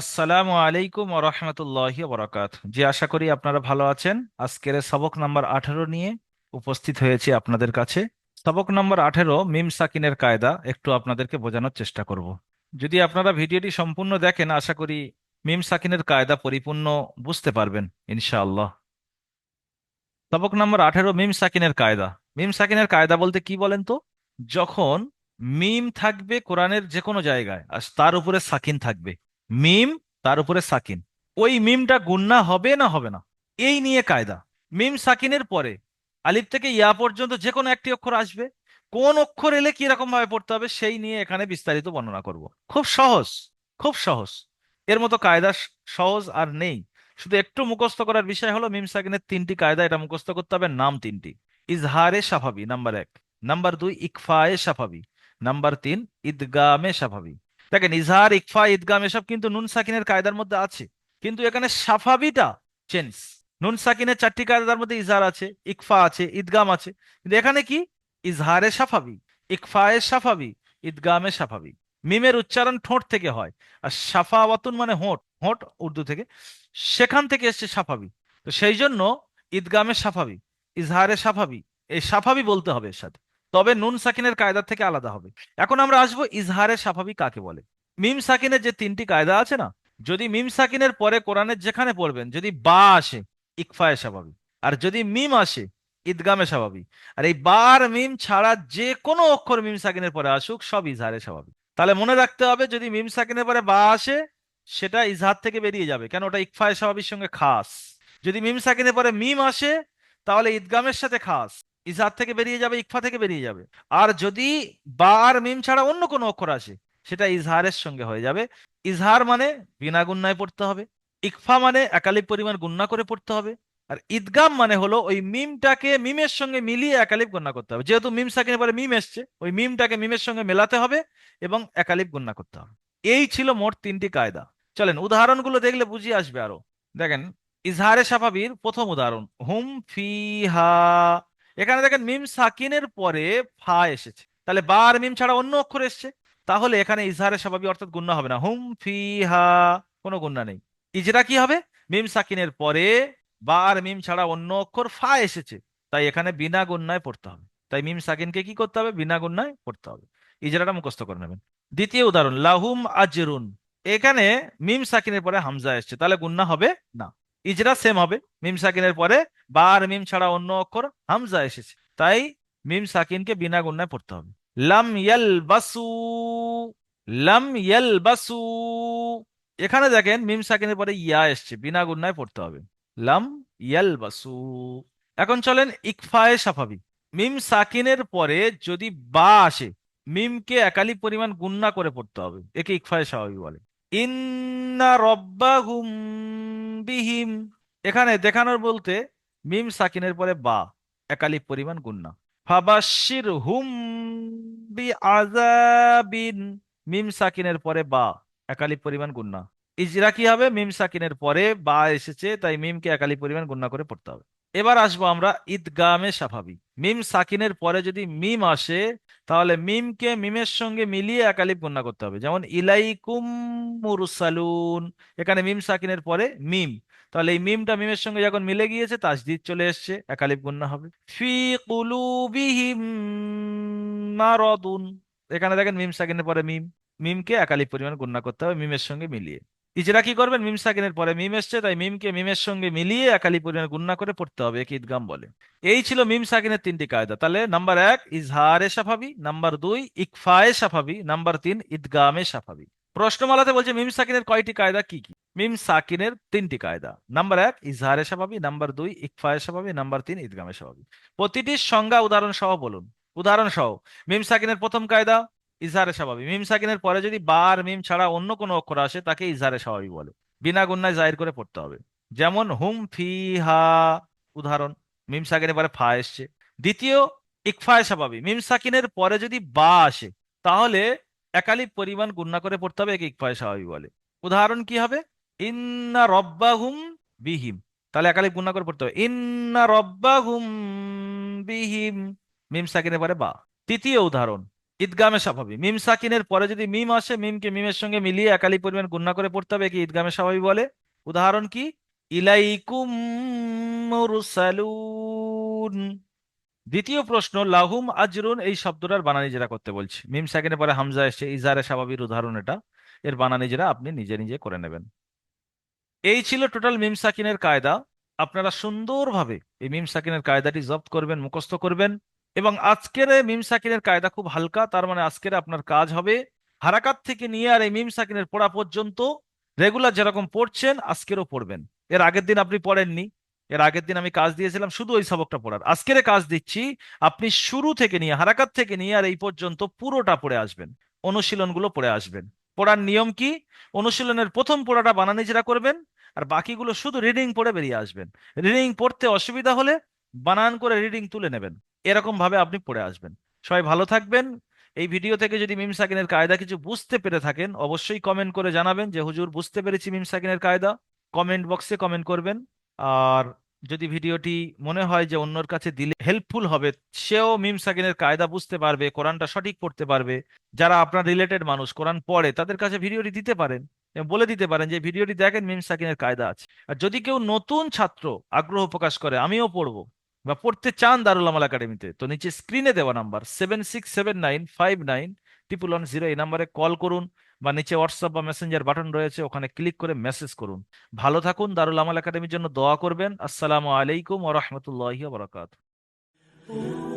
আসসালামু আলাইকুম ওয়া রাহমাতুল্লাহি ওয়া বারাকাতুহু। জি, আশা করি আপনারা ভালো আছেন। আজকের সবক নাম্বার 18 নিয়ে উপস্থিত হয়েছি আপনাদের কাছে। সবক নাম্বার 18 মিম সাকিনের কায়দা একটু আপনাদেরকে বোঝানোর চেষ্টা করব। যদি আপনারা ভিডিওটি সম্পূর্ণ দেখেন, আশা করি মিম সাকিনের কায়দা পরিপূর্ণ বুঝতে পারবেন ইনশাআল্লাহ। সবক নাম্বার 18 মিম সাকিনের কায়দা। মিম সাকিনের কায়দা বলতে কি বলেন তো? যখন মিম থাকবে কোরআনের যে কোনো জায়গায় আর তার উপরে সাকিন থাকবে, মিম তার উপরে সাকিন, ওই মিমটা গুন্না হবে না হবে না, এই নিয়ে কায়দা। মিম সাকিনের পরে আলিফ থেকে ইয়া পর্যন্ত যে কোনো একটি অক্ষর আসবে, কোন অক্ষর এলে কি রকম ভাবে পড়তে হবে সেই নিয়ে এখানে বিস্তারিত বর্ণনা করব। খুব সহজ, খুব সহজ। এর মতো কায়দা সহজ আর নেই। শুধু একটু মুখস্থ করার বিষয় হলো মিম সাকিনের তিনটি কায়দা, এটা মুখস্থ করতে হবে। নাম তিনটি: ইজহারে সাফাবি নাম্বার এক, নাম্বার দুই ইকফায়ে সাফাবি, নাম্বার তিন ইদগামে সাফাবি। দেখেন, ইজহার, ইকফা, ইদগাম এসব কিন্তু নুন সাকিনের কায়দার মধ্যে আছে, কিন্তু এখানে সাফাবিটা চেঞ্জ। নুন সাকিনের চারটি কায়দার মধ্যে ইজহার আছে, ইকফা আছে, ইদগাম আছে, কিন্তু এখানে কি? ইজহারে সাফাবি, ইকফায়ে সাফাবি, ইদগামে সাফাবি। মিমের উচ্চারণ ঠোঁট থেকে হয়, আর সাফাওয়াতুন মানে হোঁট, হোঁট উর্দু থেকে, সেখান থেকে এসছে সাফাবি। তো সেই জন্য ঈদগামে সাফাবি, ইজহারে সাফাবি, এই সাফাবি বলতে হবে এর সাথে, তবে নুন সাকিনের কায়দা থেকে আলাদা হবে। এখন আমরা আসবো ইজহারে সাফাবি কাকে বলে। মিম সাকিনের যে তিনটি কায়দা আছে না, যদি মিম সাকিনের পরে কোরআনের যেখানে পড়বেন যদি বা আসে, ইকফায়ে স্বাভাবিক। আর যদি মিম আসে, ঈদগামে স্বাভাবিক। আর এই বা আর মিম ছাড়া যে কোনো অক্ষর মিম সাকিনের পরে আসুক, সব ইজহারে স্বাভাবিক। তাহলে মনে রাখতে হবে, যদি মিম সাকিনের পরে বা আসে, সেটা ইজহার থেকে বেরিয়ে যাবে, কেন? ওটা ইকফায়ে স্বাভাবিকের সঙ্গে খাস। যদি মিম সাকিনের পরে মিম আসে, তাহলে ঈদগামের সাথে খাস, ইজহার থেকে বেরিয়ে যাবে, ইকফা থেকে বেরিয়ে যাবে। আর যদি বা আর মিম ছাড়া অন্য কোনো অক্ষর আসে, সেটা ইজহারের সঙ্গে হয়ে যাবে। ইজহার মানে বিনা গুণনায় পড়তে হবে, ইকফা মানে একালিপ পরিমাণ গুণনা করে পড়তে হবে, আর ঈদগাম মানে হলো ওই মিমটাকে মিমের সঙ্গে মিলিয়ে একালিপ গণনা করতে হবে। যেহেতু মিম সাকিনের পরে মিম এসছে, ওই মিমটাকে মিমের সঙ্গে মেলাতে হবে এবং একালিপ গণনা করতে হবে। এই ছিল মোট তিনটি কায়দা। চলেন উদাহরণগুলো দেখলে বুঝিয়ে আসবে আরো। দেখেন, ইজহারে সাফাবির প্রথম উদাহরণ হুম ফিহা। এখানে দেখেন মিম সাকিনের পরে ফা এসেছে, তাহলে বা আর মিম ছাড়া অন্য অক্ষর এসছে, তাহলে এখানে ইজহারে সাফাবি অর্থাৎ গুণনা হবে না। হুম ফিহা, কোনো গুণনা নেই। ইজরা কি হবে? মিম সাকিনের পরে বা আর মিম ছাড়া অন্য অক্ষর ফা এসেছে, তাই এখানে বিনা গুণনায় পড়তে হবে। তাই মিম সাকিনকে কি করতে হবে? বিনা গুণনায় পড়তে হবে। ইজরাটা মুখস্থ করে নেবেন। দ্বিতীয় উদাহরণ লাহুম আজরুন। এখানে মিম সাকিনের পরে হামজা এসছে, তাহলে গুণনা হবে না। ইজরা সেম হবে, মিম সাকিনের পরে বা আর মিম ছাড়া অন্য অক্ষর হামজা এসেছে, তাই মিম সাকিনকে বিনা গুণনায় পড়তে হবে। লাম ইয়ালবাসু, লাম ইয়ালবাসু। এখানে দেখেন মিম সাকিনের পরে ইয়া এসছে, বিনা গুণনায় পড়তে হবে। লাম ইয়ালবাসু। এখন চলেন ইকফায়ে সাফাবি। মিম সাকিনের পরে যদি বা আসে, মিমকে একালি পরিমাণ গুণনা করে পড়তে হবে, একে ইকফায়ে স্বাভাবিক বলে। ইন্না রব্বাহুম বিহিম। এখানে দেখানোর বলতে মিম সাকিনের পরে বা একালি পরিমাণ গুণনা। ফাবাশির হুম বি আযাবিন। মিম সাকিনের পরে বা একালি পরিমাণ গুণনা। ইজরা কি হবে? মিম সাকিনের পরে বা এসেছে, তাই মিমকে একালি পরিমাণ গুণনা করে পড়তে হবে। এবার আসবো আমরা ঈদগামে সাফাবি। মিম সাকিনের পরে যদি মিম আসে, তাহলে মিমকে মিমের সঙ্গে মিলিয়ে একালিপ গণনা করতে হবে। যেমন ইলাইকুম মুরসালুন, এখানে মিম সাকিনের পরে মিম, তাহলে এই মিমটা মিমের সঙ্গে যখন মিলে গিয়েছে তাসদিদ চলে এসছে, একালিপ গণনা হবে। ফি কুলুবিহিম মারাদুন। এখানে দেখেন মিম সাকিনের পরে মিম, মিমকে একালিপ পরিমাণ গণনা করতে হবে মিমের সঙ্গে মিলিয়ে। ইজরা কি করবেন? মিম সাকিনের পরে মিম এসছে, তাই মিমকে মিমের সঙ্গে মিলিয়ে একালি পরিমাণ গুণনা করে পড়তে হবে, একে ঈদগাম বলে। এই ছিল মিম সাকিনের তিনটি কায়দা। তাহলে নাম্বার এক ইজহারে সাফাবি, নাম্বার দুই ইকফায়ে সাফাবি, নাম্বার তিন ঈদগামে সাফাবি। প্রশ্নমালাতে বলছে মিম সাকিনের কয়টি কায়দা, কি কি? মিম সাকিনের তিনটি কায়দা: নাম্বার এক ইজহারে সাফাবি, নাম্বার দুই ইকফায়ে সাফাবি, নাম্বার তিন ঈদগামে সাফাবি। প্রতিটির সংজ্ঞা উদাহরণ সহ বলুন। উদাহরণ সহ। মিম সাকিনের প্রথম কায়দা ইজহারে স্বাভাবিক। মিম সাকিনের পরে যদি বা আর মিম ছাড়া অন্য কোনো অক্ষর আসে, তাকে ইজহারে স্বাভাবিক বলে, বিনা গুণনায় জাহির করে পড়তে হবে। যেমন হুম ফিহা, উদাহরণ, মিম সাকিনের পরে ফা এসছে। দ্বিতীয়, ইকফায়ে স্বাভাবিক। মিম সাকিনের পরে যদি বা আসে, তাহলে একালিপ পরিমাণ গুণনা করে পড়তে হবে, একে ইকফায়ে স্বাভাবিক বলে। উদাহরণ কি হবে? ইন্না রব্বাহুম বিহিম, তাহলে একালিপ গুণনা করে পড়তে হবে ইন্না রব্বাহুম বিহিম, মিম সাকিনের পরে বা। তৃতীয় উদাহরণ ঈদগামে স্বাভাবী। মিম সাকিনের পরে যদি মিম আসে, মিমকে মিমের সঙ্গে মিলিয়ে একালি পরিমাণ গুণনা করে পড়তে হবে, কি ঈদগামে স্বাভাবী বলে। উদাহরণ কি? ইলাইকুম মুরসালুন। দ্বিতীয় প্রশ্ন, লাহুম আজরুন, এই শব্দটার বানানি জেরা করতে বলছি। মিম সাকিনের পরে হামজা এসে, ইজারে স্বাভাবির উদাহরণ এটা। এর বানানি জেরা আপনি নিজে নিজে করে নেবেন। এই ছিল টোটাল মিম সাকিনের কায়দা। আপনারা সুন্দরভাবে এই মিম সাকিনের কায়দাটি জব্দ করবেন, মুখস্থ করবেন। এবং আজকের এই মিম সাকিনের কায়দা খুব হালকা, তার মানে আজকের আপনার কাজ হবে হারাকাত থেকে নিয়ে আর এই মিম সাকিনের পড়া পর্যন্ত রেগুলার যেরকম পড়ছেন আজকেরও পড়বেন। এর আগের দিন আপনি পড়েননি, এর আগের দিন আমি কাজ দিয়েছিলাম শুধু ওই সবকটা পড়ার। আজকের কাজ দিচ্ছি, আপনি শুরু থেকে নিয়ে হারাকাত থেকে নিয়ে আর এই পর্যন্ত পুরোটা পড়ে আসবেন, অনুশীলনগুলো পড়ে আসবেন। পড়ার নিয়ম কি? অনুশীলনের প্রথম পড়াটা বানানি জেরা করবেন, আর বাকিগুলো শুধু রিডিং পড়ে বেরিয়ে আসবেন। রিডিং পড়তে অসুবিধা হলে বানান করে রিডিং তুলে নেবেন। এরকম ভাবে আপনি পড়ে আসবেন। সবাই ভালো থাকবেন। এই ভিডিও থেকে যদি মিম সাকিনের কায়দা কিছু বুঝতে পেরে থাকেন, অবশ্যই কমেন্ট করে জানাবেন যে হুজুর বুঝতে পেরেছি মিম সাকিনের কায়দা। কমেন্ট বক্সে কমেন্ট করবেন। আর যদি ভিডিওটি মনে হয় যে অন্যর কাছে দিলে হেল্পফুল হবে, সেও মিম সাকিনের কায়দা বুঝতে পারবে, কোরআনটা সঠিক পড়তে পারবে, যারা আপনার রিলেটেড মানুষ কোরআন পড়ে তাদের কাছে ভিডিওটি দিতে পারেন এবং বলে দিতে পারেন যে ভিডিওটি দেখেন, মিম সাকিনের কায়দা আছে। আর যদি কেউ নতুন ছাত্র আগ্রহ প্রকাশ করে আমিও পড়বো বা পড়তে চান দারুল আমাল একাডেমিতে, তো নিচে স্ক্রিনে দেওয়া নাম্বার 7679591110, এই নাম্বারে কল করুন, বা নিচে হোয়াটসঅ্যাপ বা মেসেঞ্জার বাটন রয়েছে, ওখানে ক্লিক করে মেসেজ করুন। ভালো থাকুন, দারুল আমাল একাডেমির জন্য দোয়া করবেন। আসসালামু আলাইকুম ওয়া রাহমাতুল্লাহি ওয়া বারাকাতুহু।